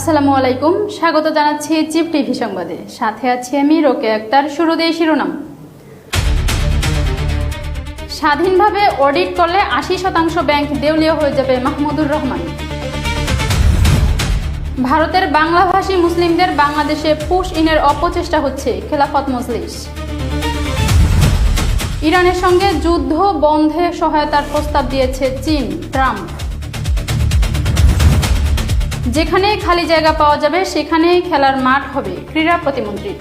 আসসালামু আলাইকুম, স্বাগত জানাচ্ছি চিপ টিভি সংবাদে। সাথে আছি আমি রোকেয়া আক্তার। শুরুতেই শিরোনাম। স্বাধীনভাবে অডিট করলে ৮০% ব্যাংক দেউলিয়া হয়ে যাবে, মাহমুদুর রহমান। ভারতের বাংলাভাষী মুসলিমদের বাংলাদেশে পুশ ইনের অপচেষ্টা হচ্ছে, খেলাফত মজলিস। ইরানের সঙ্গে যুদ্ধ বন্ধে সহায়তার প্রস্তাব দিয়েছে চীন, ট্রাম্প। যেখানে খালি জায়গা পাওয়া যাবে সেখানেই খেলার মাঠ হবে, ক্রীড়া প্রতিমন্ত্রী।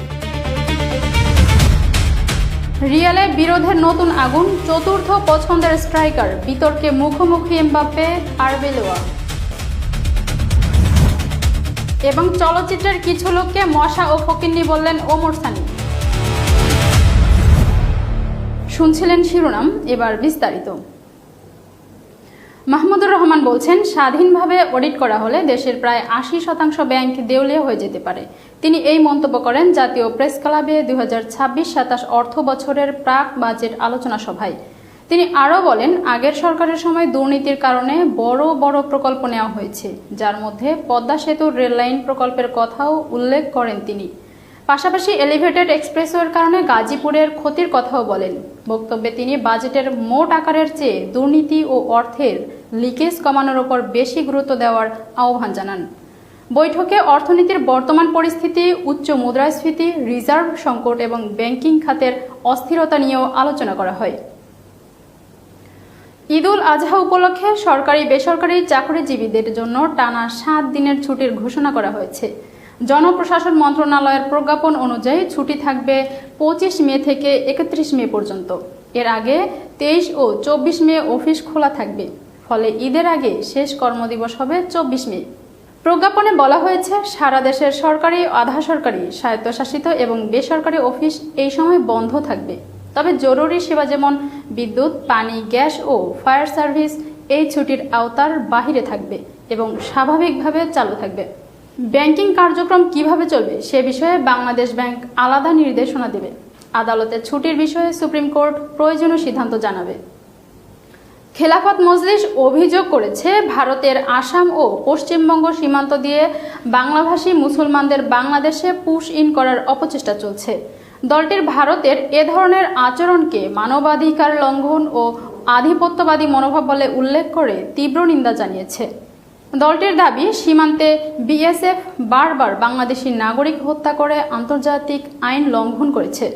রিয়ালে বিরোধের নতুন আগুন, চতুর্থ পছন্দের স্ট্রাইকার, বিতর্কে মুখোমুখি এমবাপ্পে, আরবেলোয়া। এবং চলচ্চিত্রের কিছু লোককে মশা ও ফকিন্নি বললেন ওমর সানি। শুনছিলেন শিরোনাম, এবার বিস্তারিত। মাহমুদুর রহমান বলছেন, স্বাধীনভাবে অডিট করা হলে দেশের প্রায় ৮০% ব্যাংক দেউলিয়া হয়ে যেতে পারে। তিনি এই মন্তব্য করেন জাতীয় প্রেস ক্লাবে ২০২৬-২৭ অর্থ বছরের প্রাক বাজেট আলোচনা সভায়। তিনি আরও বলেন, আগের সরকারের সময় দুর্নীতির কারণে বড় বড় প্রকল্প নেওয়া হয়েছে, যার মধ্যে পদ্মা সেতুর রেললাইন প্রকল্পের কথাও উল্লেখ করেন তিনি। পাশাপাশি এলিভেটেড এক্সপ্রেসওয়ের কারণে গাজীপুরের ক্ষতির কথাও বলেন। বক্তব্যে তিনি বাজেটের মোট আকারের চেয়ে দুর্নীতি ও অর্থের লিকেজ কমানোর ওপর বেশি গুরুত্ব দেওয়ার আহ্বান জানান। বৈঠকে অর্থনীতির বর্তমান পরিস্থিতি, উচ্চ মুদ্রাস্ফীতি, রিজার্ভ সংকট এবং ব্যাংকিং খাতের অস্থিরতা নিয়েও আলোচনা করা হয়। ঈদুল আজহা উপলক্ষে সরকারি বেসরকারি চাকরিজীবীদের জন্য টানা ৭ দিনের ছুটির ঘোষণা করা হয়েছে। জনপ্রশাসন মন্ত্রণালয়ের প্রজ্ঞাপন অনুযায়ী ছুটি থাকবে ২৫ মে থেকে ৩১ মে পর্যন্ত। এর আগে ২৩ ও ২৪ মে অফিস খোলা থাকবে, ফলে ঈদের আগে শেষ কর্মদিবস হবে ২৪ মে। প্রজ্ঞাপনে বলা হয়েছে, সারা দেশের সরকারি, আধা সরকারি, স্বায়ত্তশাসিত এবং বেসরকারি অফিস এই সময় বন্ধ থাকবে। তবে জরুরি সেবা যেমন বিদ্যুৎ, পানি, গ্যাস ও ফায়ার সার্ভিস এই ছুটির আওতার বাহিরে থাকবে এবং স্বাভাবিকভাবে চালু থাকবে। ব্যাংকিং কার্যক্রম কিভাবে চলবে সে বিষয়ে বাংলাদেশ ব্যাংক আলাদা নির্দেশনা দেবে। আদালতে ছুটির বিষয়ে সুপ্রিম কোর্ট প্রয়োজনীয় সিদ্ধান্ত জানাবে। খেলাফত মজলিস অভিযোগ করেছে, ভারতের আসাম ও পশ্চিমবঙ্গ সীমান্ত দিয়ে বাংলাভাষী মুসলমানদের বাংলাদেশে পুশ ইন করার অপচেষ্টা চলছে। দলটির ভারতের এ ধরনের আচরণকে মানবাধিকার লঙ্ঘন ও আধিপত্যবাদী মনোভাব বলে উল্লেখ করে তীব্র নিন্দা জানিয়েছে। দলটির দাবি, সীমান্তে বিএসএফ বারবার বাংলাদেশি নাগরিক হত্যা করে আন্তর্জাতিক আইন লঙ্ঘন করেছে।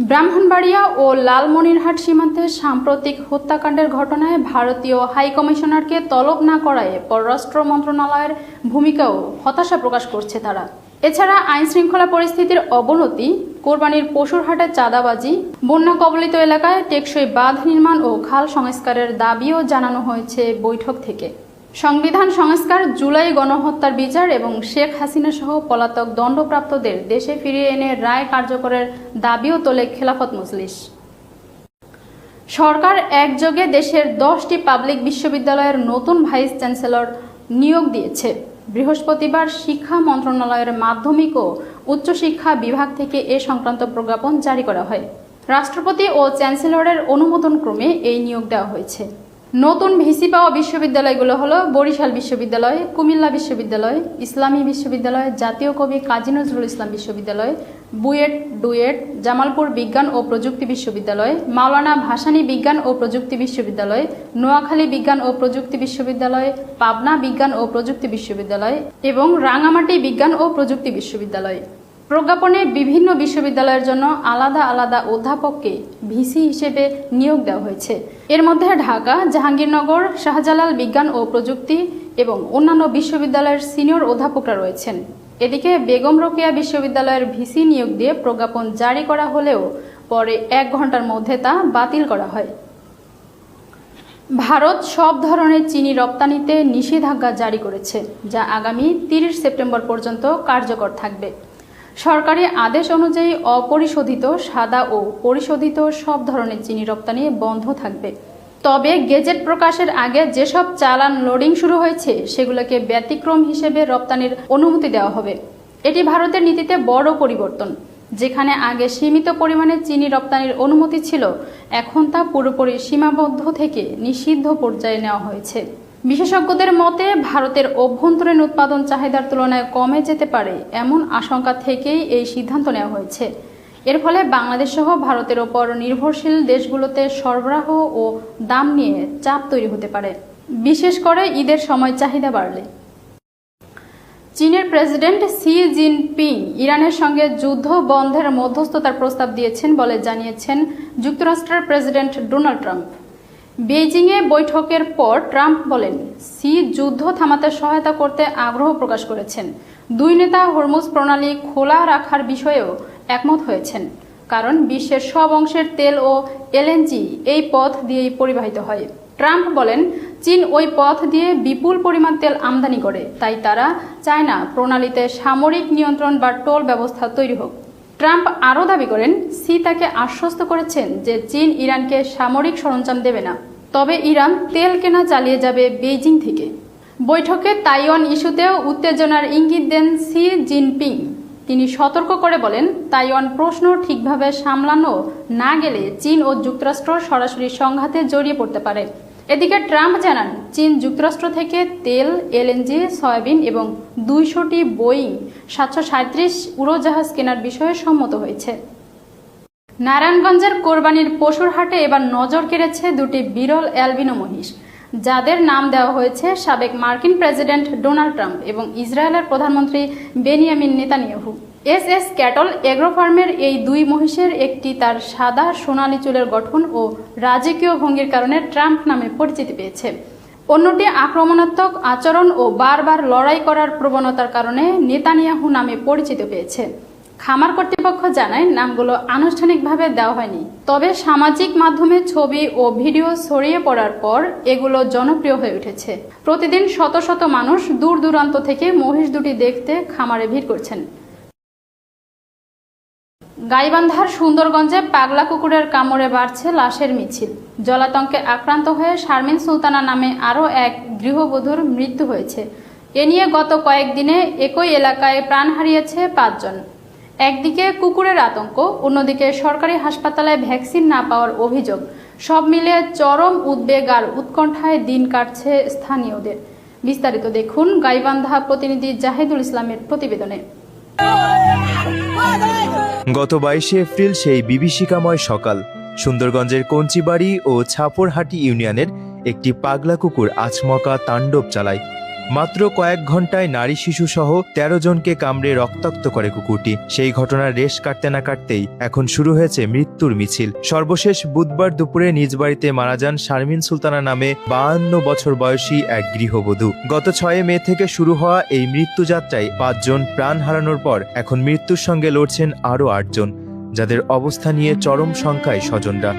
ব্রাহ্মণবাড়িয়া ও লালমনিরহাট সীমান্তে সাম্প্রতিক হত্যাকাণ্ডের ঘটনায় ভারতীয় হাইকমিশনারকে তলব না করায় পররাষ্ট্র মন্ত্রণালয়ের ভূমিকাও হতাশা প্রকাশ করছে তারা। এছাড়া আইন শৃঙ্খলা পরিস্থিতির অবনতি, কোরবানির পশুর হাটে চাঁদাবাজি, বন্যা কবলিত এলাকায় টেকসই বাঁধ নির্মাণ ও খাল সংস্কারের দাবিও জানানো হয়েছে বৈঠক থেকে। সংবিধান সংস্কার, জুলাই গণহত্যার বিচার এবং শেখ হাসিনা সহ পলাতক দণ্ডপ্রাপ্তদের দেশে ফিরিয়ে এনে রায় কার্যকরের দাবিও তোলে খেলাফত মজলিস। সরকার একযোগে দেশের 10টি পাবলিক বিশ্ববিদ্যালয়ের নতুন ভাইস চ্যান্সেলর নিয়োগ দিয়েছে। বৃহস্পতিবার শিক্ষা মন্ত্রণালয়ের মাধ্যমিক ও উচ্চশিক্ষা বিভাগ থেকে এ সংক্রান্ত প্রজ্ঞাপন জারি করা হয়। রাষ্ট্রপতি ও চ্যান্সেলরের অনুমোদন ক্রমে এই নিয়োগ দেওয়া হয়েছে। নতুন ভিসি পাওয়া বিশ্ববিদ্যালয়গুলো হলো বরিশাল বিশ্ববিদ্যালয়, কুমিল্লা বিশ্ববিদ্যালয়, ইসলামী বিশ্ববিদ্যালয়, জাতীয় কবি কাজী নজরুল ইসলাম বিশ্ববিদ্যালয়, বুয়েট, ডুয়েট, জামালপুর বিজ্ঞান ও প্রযুক্তি বিশ্ববিদ্যালয়, মাওলানা ভাসানী বিজ্ঞান ও প্রযুক্তি বিশ্ববিদ্যালয়, নোয়াখালী বিজ্ঞান ও প্রযুক্তি বিশ্ববিদ্যালয়, পাবনা বিজ্ঞান ও প্রযুক্তি বিশ্ববিদ্যালয় এবং রাঙামাটি বিজ্ঞান ও প্রযুক্তি বিশ্ববিদ্যালয়। প্রজ্ঞাপনে বিভিন্ন বিশ্ববিদ্যালয়ের জন্য আলাদা আলাদা অধ্যাপককে ভিসি হিসেবে নিয়োগ দেওয়া হয়েছে। এর মধ্যে ঢাকা, জাহাঙ্গীরনগর, শাহজালাল বিজ্ঞান ও প্রযুক্তি এবং অন্যান্য বিশ্ববিদ্যালয়ের সিনিয়র অধ্যাপকরা রয়েছেন। এদিকে বেগম রোকেয়া বিশ্ববিদ্যালয়ের ভিসি নিয়োগ দিয়ে প্রজ্ঞাপন জারি করা হলেও পরে 1 ঘন্টার মধ্যে তা বাতিল করা হয়। ভারত সব ধরনের চিনি রপ্তানিতে নিষেধাজ্ঞা জারি করেছে, যা আগামী 30 সেপ্টেম্বর পর্যন্ত কার্যকর থাকবে। সরকারি আদেশ অনুযায়ী অপরিশোধিত, সাদা ও পরিশোধিত সব ধরনের চিনি রপ্তানি বন্ধ থাকবে। তবে গেজেট প্রকাশের আগে যেসব চালান লোডিং শুরু হয়েছে সেগুলোকে ব্যতিক্রম হিসেবে রপ্তানির অনুমতি দেওয়া হবে। এটি ভারতের নীতিতে বড় পরিবর্তন। যেখানে আগে সীমিত পরিমাণে চিনি রপ্তানির অনুমতি ছিল, এখন তা পুরোপুরি সীমাবদ্ধ থেকে নিষিদ্ধ পর্যায়ে নেওয়া হয়েছে। বিশেষজ্ঞদের মতে ভারতের অভ্যন্তরীণ উৎপাদন চাহিদার তুলনায় কমে যেতে পারে এমন আশঙ্কা থেকেই এই সিদ্ধান্ত নেওয়া হয়েছে। এর ফলে বাংলাদেশ সহ ভারতের ওপর নির্ভরশীল দেশগুলোতে সরবরাহ ও দাম নিয়ে চাপ তৈরি হতে পারে, বিশেষ করে ঈদের সময় চাহিদা বাড়লে। চীনের প্রেসিডেন্ট শি জিনপিং ইরানের সঙ্গে যুদ্ধ বন্ধের মধ্যস্থতার প্রস্তাব দিয়েছেন বলে জানিয়েছেন যুক্তরাষ্ট্রের প্রেসিডেন্ট ডোনাল্ড ট্রাম্প। বেইজিংয়ে বৈঠকের পর ট্রাম্প বলেন, শি যুদ্ধ থামাতে সহায়তা করতে আগ্রহ প্রকাশ করেছেন। দুই নেতা হরমুজ প্রণালী খোলা রাখার বিষয়েও একমত হয়েছেন, কারণ বিশ্বের সব অংশের তেল ও এলএনজি এই পথ দিয়েই পরিবাহিত হয়। ট্রাম্প বলেন, চীন ওই পথ দিয়ে বিপুল পরিমাণ তেল আমদানি করে, তাই তারা চায় না প্রণালীতে সামরিক নিয়ন্ত্রণ বা টোল ব্যবস্থা তৈরি হোক। ট্রাম্প আরও দাবি করেন, শি তাকে আশ্বস্ত করেছেন যে চীন ইরানকে সামরিক সরঞ্জাম দেবে না, তবে ইরান তেল কেনা চালিয়ে যাবে বেইজিং থেকে। বৈঠকে তাইওয়ান ইস্যুতেও উত্তেজনার ইঙ্গিত দেন শি জিনপিং। তিনি সতর্ক করে বলেন, তাইওয়ান প্রশ্ন ঠিকভাবে সামলানো না গেলে চীন ও যুক্তরাষ্ট্র সরাসরি সংঘাতে জড়িয়ে পড়তে পারে। এদিকে ট্রাম্প জানান, চীন যুক্তরাষ্ট্র থেকে তেল, এলএনজি, সয়াবিন এবং 200টি বোয়িং 737 উড়োজাহাজ কেনার বিষয়ে সম্মত হয়েছে। নারায়ণগঞ্জের কোরবানির পশুর হাটে এবার নজর কেড়েছে দুটি বিরল অ্যালবিনো মহিষ, যাদের নাম দেওয়া হয়েছে সাবেক মার্কিন প্রেসিডেন্ট ডোনাল্ড ট্রাম্প এবং ইসরায়েলের প্রধানমন্ত্রী Benjamin Netanyahu. S cattle agro ফার্মের এই দুই মহিষের একটি তার সাদা সোনালী চুলের গঠন ও রাজকীয় ভঙ্গির কারণে ট্রাম্প নামে পরিচিতি পেয়েছে। অন্যটি আক্রমণাত্মক আচরণ ও বারবার লড়াই করার প্রবণতার কারণে নেতানিয়াহু নামে পরিচিতি পেয়েছে। খামার কর্তৃপক্ষ জানায়, নামগুলো আনুষ্ঠানিকভাবে দেওয়া হয়নি, তবে সামাজিক মাধ্যমে ছবি ও ভিডিও ছড়িয়ে পড়ার পর এগুলো জনপ্রিয় হয়ে উঠেছে। প্রতিদিন শত শত মানুষ দূর দূরান্ত থেকে মহিষ দুটি দেখতে খামারে ভিড় করছেন। গাইবান্ধার সুন্দরগঞ্জে পাগলা কুকুরের কামড়ে বাড়ছে লাশের মিছিল। জলাতঙ্কে আক্রান্ত হয়ে শারমিন সুলতানা নামে আরও এক গৃহবধূর মৃত্যু হয়েছে। এ নিয়ে গত কয়েকদিনে একই এলাকায় প্রাণ হারিয়েছে 5 জন। একদিকে কুকুরের আতঙ্ক, অন্যদিকে সরকারি হাসপাতালে ভ্যাকসিন না পাওয়ার অভিযোগ, সব মিলে চরম উদ্বেগ আর উৎকণ্ঠায় দিন কাটছে স্থানীয়দের। বিস্তারিত দেখুন গাইবান্ধা প্রতিনিধি জাহিদুল ইসলামের প্রতিবেদনে। গত 22 এপ্রিল সেই বিভীষিকাময় সকাল। সুন্দরগঞ্জের কঞ্চিবাড়ি ও ছাপরহাটি ইউনিয়নের একটি পাগলা কুকুর আচমকা তাণ্ডব চালায়। মাত্র কয়েক ঘন্টায় নারী শিশু সহ 13 জনকে কামড়ে রক্তাক্ত করে কুকুরটি। সেই ঘটনার রেশ কাটতে না কাটতেই এখন শুরু হয়েছে মৃত্যুর মিছিল। সর্বশেষ বুধবার দুপুরে নিজ বাড়িতে মারা যান শারমিন সুলতানা নামে 52 বছর বয়সী এক গৃহবধূ। গত 6 মে থেকে শুরু হওয়া এই মৃত্যুযাত্রায় 5 জন প্রাণ হারানোর পর এখন মৃত্যুর সঙ্গে লড়ছেন আরও 8 জন, যাদের অবস্থা নিয়ে চরম শঙ্কায় স্বজনরা।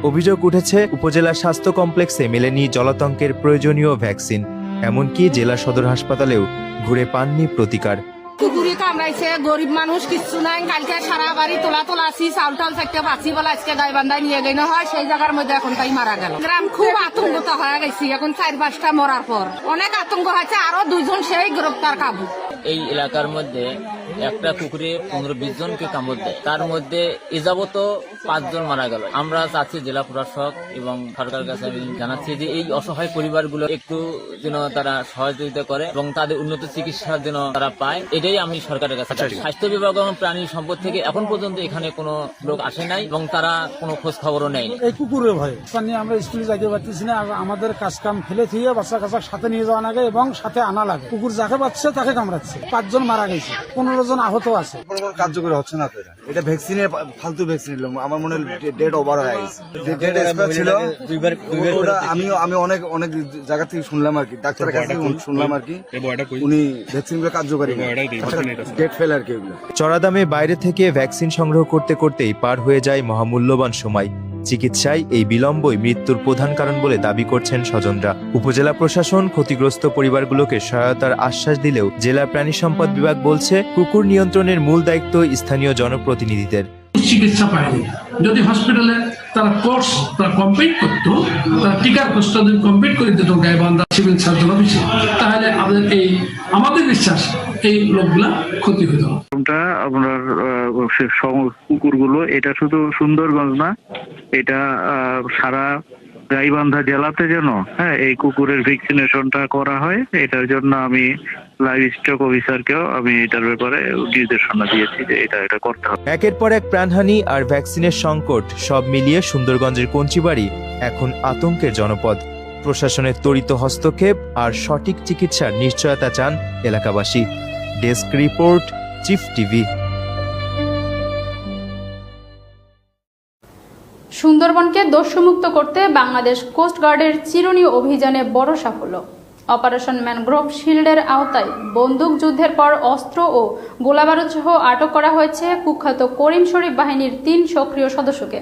অভিযোগ উঠেছে, উপজেলা স্বাস্থ্য কমপ্লেক্সে মেলেনি জলাতঙ্কের প্রয়োজনীয় ভ্যাকসিন। এমনকি জেলা সদর হাসপাতালেও ঘুরে পাননি প্রতিকার। কুকুরে কামড়াইছে, গরিব মানুষ কিচ্ছু নাই। কালকে সারা বাড়ি তোলা আছি, চাউল টাউল চারটে বাঁচি বলে আজকে গাইবান্ধায় নিয়ে গেলে হয়, সেই জায়গার মধ্যে এখন তাই মারা গেল। গ্রাম খুব আতঙ্কিত হয়ে গেছি এখন 4-5টা মরার পর। অনেক আতঙ্ক হয়েছে, আরো 2 জন সেই গ্রেপ্তার কাবু। এই এলাকার মধ্যে একটা কুকুরে 15-20 জনকে কামড় দেয়, তার মধ্যে এ যাবত 5 জন মারা গেল। আমরা চাচ্ছি জেলা প্রশাসক এবং সরকারের কাছে আমি জানাচ্ছি যে এই অসহায় পরিবারগুলো একটু যেন তারা সহযোগিতা করে এবং তাদের উন্নত চিকিৎসার জন্য তারা পায়, এটাই আমি সরকারের কাছে চাচ্ছি। স্বাস্থ্য বিভাগ এবং প্রাণী সম্পদ থেকে এখন পর্যন্ত এখানে কোনো লোক আসে নাই এবং তারা কোনো খোঁজ খবরও নেয়। এই কুকুরের ভয়ে নিয়ে আমরা স্কুলে যাইতে পারতেছি না। আমাদের কাজ কাম ফেলে থিয়ে বাচ্চা কাচ্চা সাথে নিয়ে যাওয়া লাগে এবং সাথে আনা লাগে। কুকুর যাকে পাচ্ছে তাকে কামড়াচ্ছে। 5 জন মারা গেছে, 15 জন আহত আছে। কার্যকরী হচ্ছে না। এটা ভ্যাকসিনের ফালতু ভ্যাকসিন, আমার মনে হয় ডেট ওভার হয়ে গেছে। ডেট এক্সপায়ার ছিল। আমি অনেক জায়গা থেকে শুনলাম আর কি, ডাক্তারের কাছে শুনলাম আর কি, উনি ভ্যাকসিন গুলো কার্যকরী ডেট ফেল আর কি। চড়া দামে বাইরে থেকে ভ্যাকসিন সংগ্রহ করতে করতেই পার হয়ে যায় মহামূল্যবান সময়। চিকিৎসায় এই বিলম্বই মৃত্যুর প্রধান কারণ বলে দাবি করছেন স্বজনরা। উপজেলা প্রশাসন ক্ষতিগ্রস্ত পরিবারগুলোকে সহায়তার আশ্বাস দিলেও জেলা প্রাণী সম্পদ বিভাগ বলছে, কুকুর নিয়ন্ত্রণের মূল দায়িত্ব স্থানীয় জনপ্রতিনিধিদের। চিকিৎসা পায়নি। যদি হসপিটালে তারা কোর্স কমপ্লিট করতো, তারা টিকার কোর্সটা যদি কমপ্লিট করে দিত গাইবান্ধা সিভিল সার্জন অফিসে, তাহলে আমাদের বিশ্বাস এই লোকগুলা ক্ষতি হতো। আপনার কুকুরগুলো এটা শুধু সুন্দরগঞ্জ না, এটা সারা গাইবান্ধা জেলাতে যেন এই কুকুরের ভ্যাকসিনেশনটা করা হয়। এটার জন্য আমি লাইভ স্টক অফিসারকেও আমি এটার ব্যাপারে নির্দেশনা দিয়েছি যে এটা করতে হবে। একের পর এক প্রাণহানি আর ভ্যাকসিনের সংকট সব মিলিয়ে সুন্দরগঞ্জের কঞ্চিবাড়ি এখন আতঙ্কের জনপদ। প্রশাসনের ত্বরিত হস্তক্ষেপ আর সঠিক চিকিৎসার নিশ্চয়তা চান এলাকাবাসী। Desk report, chief TV. সুন্দরবনকে দস্যুমুক্ত করতে বাংলাদেশ কোস্টগার্ডের চিরুনি অভিযানে বড় সাফল্য। অপারেশন ম্যানগ্রোভ শিল্ডের আওতায় বন্দুক যুদ্ধের পর অস্ত্র ও গোলাবারুদ সহ আটক করা হয়েছে কুখ্যাত করিম শরীফ বাহিনীর 3 সক্রিয় সদস্যকে।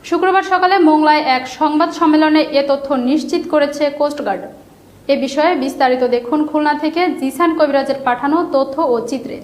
শুক্রবার সকালে মোংলায় এক সংবাদ সম্মেলনে এ তথ্য নিশ্চিত করেছে কোস্টগার্ড। এ বিষয়ে বিস্তারিত দেখুন খুলনা থেকে জিসান কবিরাজের পাঠানো তথ্য ও চিত্রে।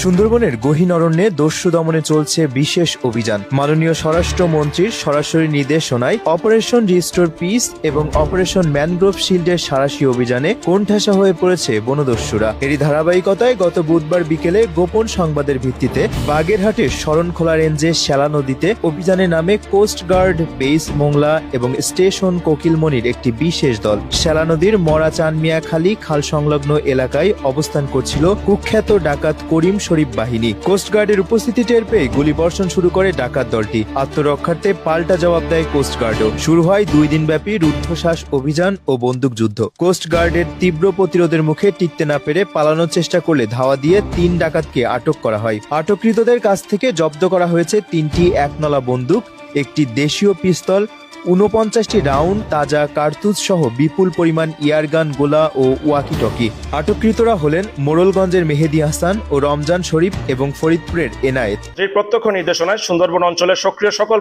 সুন্দরবনের গহীন অরণ্যে দস্যু দমনে চলছে বিশেষ অভিযান। মাননীয় স্বরাষ্ট্রমন্ত্রীর সরাসরি নির্দেশনায় অপারেশন রিস্টোর পিস এবং অপারেশন ম্যানগ্রোভ শিল্ডের সাঁড়াশি অভিযানে কোণঠাসা হয়ে পড়েছে বনদস্যুরা। এরই ধারাবাহিকতায় গত বুধবার বিকেলে গোপন সংবাদের ভিত্তিতে বাগেরহাটের শরণখোলা রেঞ্জে শ্যালা নদীতে অভিযানে নামে কোস্টগার্ড, বেস মোংলা এবং স্টেশন কোকিলমনির একটি বিশেষ দল। শ্যালা নদীর মরা চানমিয়াখালী খাল সংলগ্ন এলাকায় অবস্থান করছিল কুখ্যাত ডাকাত করিম শরীফ বাহিনী। কোস্টগার্ডের উপস্থিতি টের পেয়ে গুলিবর্ষণ শুরু করে ডাকাত দলটি। আত্মরক্ষার্থে পাল্টা জবাব দেয় কোস্টগার্ডও। শুরু হয় 2 দিনব্যাপী রুদ্ধশ্বাস অভিযান ও বন্দুকযুদ্ধ। কোস্টগার্ডের তীব্র প্রতিরোধের মুখে টিকতে না পেরে পালানোর চেষ্টা করলে ধাওয়া দিয়ে 3 ডাকাতকে আটক করা হয়। আটককৃতদের কাছ থেকে জব্দ করা হয়েছে 3টি একনলা বন্দুক, একটি দেশীয় পিস্তল, 49টি রাউন্ড, তাজা কার্তুজ সহ বিপুল পরিমাণ ইয়ারগান, গোলা ও ওয়াকিটকি। আটককৃতরা হলেন মোড়লগঞ্জের মেহেদি হাসান ও রমজান শরীফ এবং ফরিদপুরের এনায়েত। প্রত্যক্ষ নির্দেশনায় সুন্দরবন অঞ্চলের সক্রিয় সকল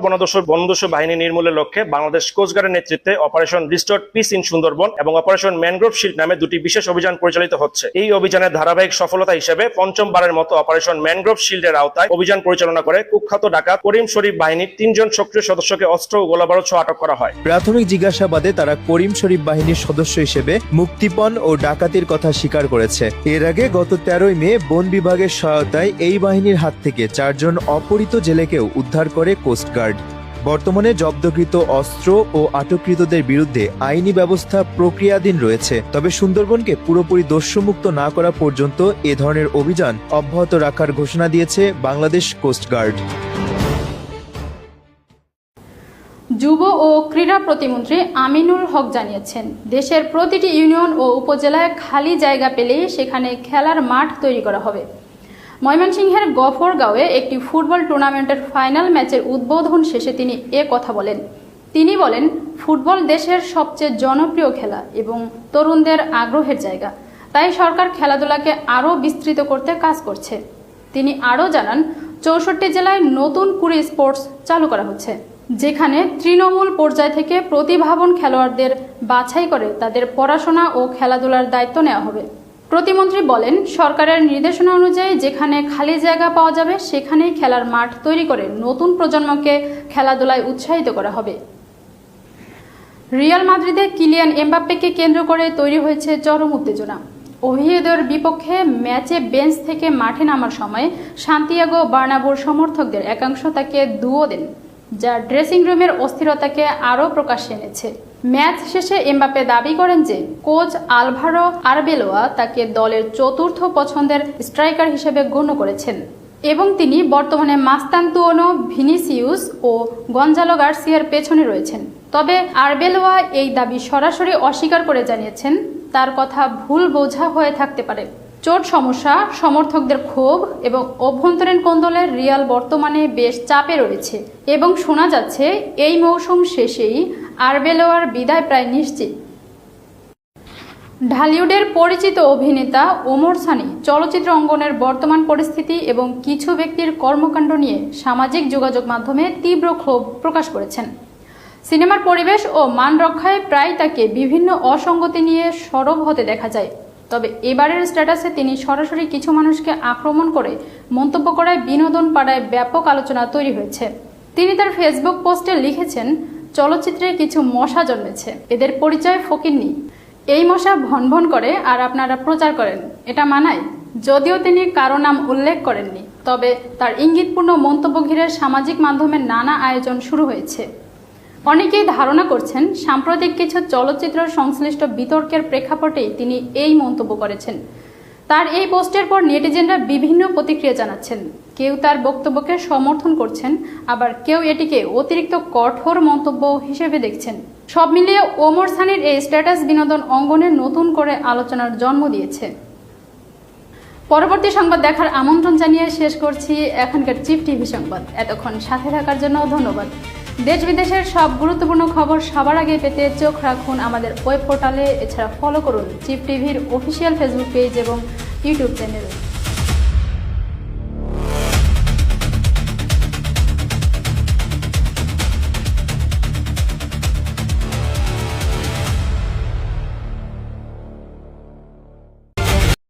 বনদস্যু বাহিনী নির্মূলের লক্ষ্যে বাংলাদেশ কোস্টগার্ডের নেতৃত্বে operation restore piece in Sundarban এবং অপারেশন ম্যানগ্রোভ শিল্ড নামে 2টি বিশেষ অভিযান পরিচালিত হচ্ছে। এই অভিযানের ধারাবাহিক সফলতা হিসেবে 5ম বারের মতো অপারেশন ম্যানগ্রোভ শিল্ডের আওতায় অভিযান পরিচালনা করে কুখ্যাত ডাকাত করিম শরীফ বাহিনীর 3 জন সক্রিয় সদস্যকে অস্ত্র ও গোলাবারুদ সহ আটক করা হয়। প্রাথমিক জিজ্ঞাসাবাদে তারা করিম শরীফ বাহিনীর সদস্য হিসেবে মুক্তিপণ ও ডাকাতির কথা স্বীকার করেছে। এর আগে গত 13 মে বন বিভাগের সহায়তায় এই বাহিনীর হাত থেকে 4 জন অপহৃত জেলেকেও উদ্ধার করে কোস্টগার্ড। বর্তমানে জব্দকৃত অস্ত্র ও আটককৃতদের বিরুদ্ধে আইনি ব্যবস্থা প্রক্রিয়াধীন রয়েছে। তবে সুন্দরবনকে পুরোপুরি দস্যুমুক্ত না করা পর্যন্ত এ ধরনের অভিযান অব্যাহত রাখার ঘোষণা দিয়েছে বাংলাদেশ কোস্টগার্ড। যুব ও ক্রীড়া প্রতিমন্ত্রী আমিনুল হক জানিয়েছেন, দেশের প্রতিটি ইউনিয়ন ও উপজেলায় খালি জায়গা পেলেই সেখানে খেলার মাঠ তৈরি করা হবে। ময়মনসিংহের গফরগাঁওয়ে একটি ফুটবল টুর্নামেন্টের ফাইনাল ম্যাচের উদ্বোধন শেষে তিনি এ কথা বলেন। তিনি বলেন, ফুটবল দেশের সবচেয়ে জনপ্রিয় খেলা এবং তরুণদের আগ্রহের জায়গা, তাই সরকার খেলাধুলাকে আরও বিস্তৃত করতে কাজ করছে। তিনি আরও জানান, 64 জেলায় নতুন 20 স্পোর্টস চালু করা হচ্ছে, যেখানে তৃণমূল পর্যায় থেকে প্রতিভাবান খেলোয়াড়দের বাছাই করে তাদের পড়াশোনা ও খেলাধুলার দায়িত্ব নেওয়া হবে। প্রতিমন্ত্রী বলেন, সরকারের নির্দেশনা অনুযায়ী যেখানে খালি জায়গা পাওয়া যাবে সেখানেই খেলার মাঠ তৈরি করে নতুন প্রজন্মকে খেলাধুলায় উৎসাহিত করা হবে। রিয়াল মাদ্রিদে কিলিয়ান এমবাপ্পেকে কেন্দ্র করে তৈরি হয়েছে চরম উত্তেজনা। ওভিয়েদোর বিপক্ষে ম্যাচে বেঞ্চ থেকে মাঠে নামার সময় সান্তিয়াগো বার্নাব্যুর সমর্থকদের একাংশ তাকে দুয়ো দেন, যা ড্রেসিং রুমের অস্থিরতাকে আরও প্রকাশ্যে এনেছে। ম্যাচ শেষে এমবাপ্পে দাবি করেন যে কোচ আলভারো আরবেলোয়া তাকে দলের 4র্থ পছন্দের স্ট্রাইকার হিসেবে গণ্য করেছেন এবং তিনি বর্তমানে মাস্তান্তুয়ানো, ভিনিসিউস ও গঞ্জালো গার্সিয়ার পেছনে রয়েছেন। তবে আরবেলোয়া এই দাবি সরাসরি অস্বীকার করে জানিয়েছেন তার কথা ভুল বোঝা হয়ে থাকতে পারে। চোট সমস্যা, সমর্থকদের ক্ষোভ এবং অভ্যন্তরীণ কোন্দলে রিয়াল বর্তমানে বেশ চাপে রয়েছে এবং শোনা যাচ্ছে এই মৌসুম শেষেই আরবেলোয়ার বিদায় প্রায় নিশ্চিত। ঢালিউডের পরিচিত অভিনেতা ওমর সানি চলচ্চিত্র অঙ্গনের বর্তমান পরিস্থিতি এবং কিছু ব্যক্তির কর্মকাণ্ড নিয়ে সামাজিক যোগাযোগ মাধ্যমে তীব্র ক্ষোভ প্রকাশ করেছেন। সিনেমার পরিবেশ ও মান রক্ষায় প্রায় তাকে বিভিন্ন অসঙ্গতি নিয়ে সরব হতে দেখা যায়। তবে এবারের স্ট্যাটাসে তিনি সরাসরি কিছু মানুষকে আক্রমণ করে মন্তব্য করায় বিনোদন পাড়ায় ব্যাপক আলোচনা তৈরি হয়েছে। তিনি তার ফেসবুক পোস্টে লিখেছেন, চলচ্চিত্রে কিছু মশা জন্মেছে, এদের পরিচয় ফকিন্নি। এই মশা ভনভন করে আর আপনারা প্রচার করেন, এটা মানায়? যদিও তিনি কারো নাম উল্লেখ করেননি। তবে তার ইঙ্গিতপূর্ণ মন্তব্য ঘিরে সামাজিক মাধ্যমে নানা আয়োজন শুরু হয়েছে। অনেকেই ধারণা করছেন সাম্প্রতিক কিছু চলচ্চিত্র সংশ্লিষ্ট বিতর্কের প্রেক্ষাপটেই তিনি এই মন্তব্য করেছেন। তার এই পোস্টের পর নেটিজেনরা বিভিন্ন প্রতিক্রিয়া জানাচ্ছেন। কেউ তার বক্তব্যকে সমর্থন করছেন, আবার কেউ এটিকে অতিরিক্ত কঠোর মন্তব্য হিসেবে দেখছেন। সব মিলিয়ে ওমর সানির এই স্ট্যাটাস বিনোদন অঙ্গনে নতুন করে আলোচনার জন্ম দিয়েছে। পরবর্তী সংবাদ দেখার আমন্ত্রণ জানিয়ে শেষ করছি এখনকার চিপ টিভি সংবাদ। এতক্ষণ সাথে থাকার জন্য ধন্যবাদ। দেশ বিদেশের সব গুরুত্বপূর্ণ খবর সবার আগে পেতে চোখ রাখুন আমাদের ওয়েব পোর্টালে। এছাড়া ফলো করুন চিপ টিভির অফিসিয়াল ফেসবুক পেজ এবং ইউটিউব চ্যানেল।